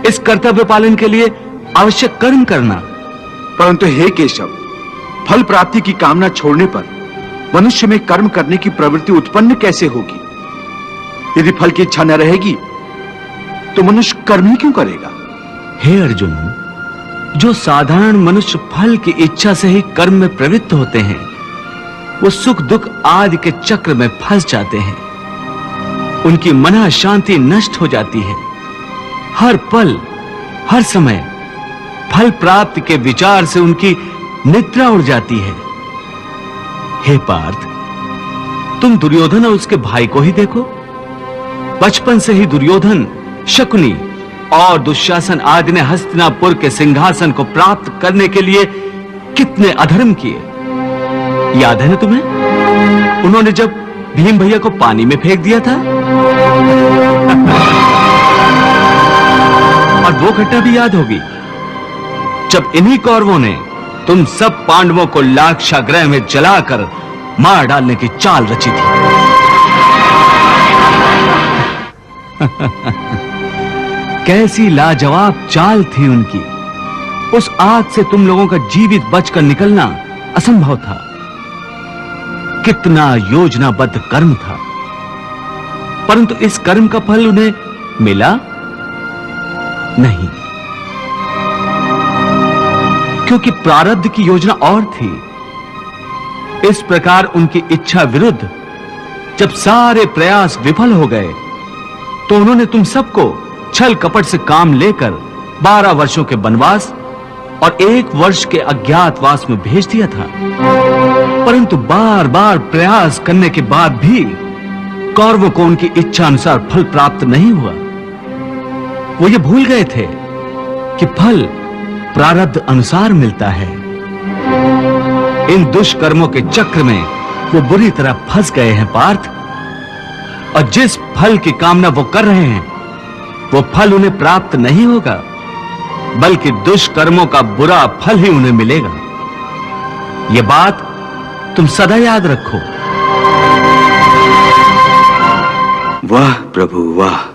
इस कर्तव्य पालन के लिए आवश्यक कर्म करना। परंतु हे केशव, फल प्राप्ति की कामना छोड़ने पर मनुष्य में कर्म करने की प्रवृत्ति उत्पन्न कैसे होगी? यदि फल की इच्छा न रहेगी तो मनुष्य कर्म ही क्यों करेगा? हे अर्जुन, जो साधारण मनुष्य फल की इच्छा से ही कर्म में प्रवृत्त होते हैं, वो सुख दुख आदि के चक्र में फंस जाते हैं। उनकी मन शांति नष्ट हो जाती है। हर पल हर समय फल प्राप्ति के विचार से उनकी निद्रा उड़ जाती है। हे पार्थ, तुम दुर्योधन और उसके भाई को ही देखो। बचपन से ही दुर्योधन, शकुनी और दुशासन आदि ने हस्तिनापुर के सिंहासन को प्राप्त करने के लिए कितने अधर्म किए, याद है ना तुम्हें? उन्होंने जब भीम भैया को पानी में फेंक दिया था और वो घटना भी याद होगी जब इन्हीं कौरवों ने तुम सब पांडवों को लाक्षागृह में जलाकर मार डालने की चाल रची थी। कैसी लाजवाब चाल थी उनकी। उस आग से तुम लोगों का जीवित बचकर निकलना असंभव था। कितना योजनाबद्ध कर्म था, परंतु इस कर्म का फल उन्हें मिला नहीं, क्योंकि प्रारब्ध की योजना और थी। इस प्रकार उनकी इच्छा विरुद्ध जब सारे प्रयास विफल हो गए तो उन्होंने तुम सबको छल कपट से काम लेकर 12 वर्षों के वनवास और 1 वर्ष के अज्ञातवास में भेज दिया था। परंतु बार बार प्रयास करने के बाद भी कौरवों को उनकी इच्छा अनुसार फल प्राप्त नहीं हुआ। वो ये भूल गए थे कि फल प्रारब्ध अनुसार मिलता है। इन दुष्कर्मों के चक्र में वो बुरी तरह फंस गए हैं पार्थ, और जिस फल की कामना वो कर रहे हैं वो फल उन्हें प्राप्त नहीं होगा, बल्कि दुष्कर्मों का बुरा फल ही उन्हें मिलेगा। ये बात तुम सदा याद रखो। वाह प्रभु वाह।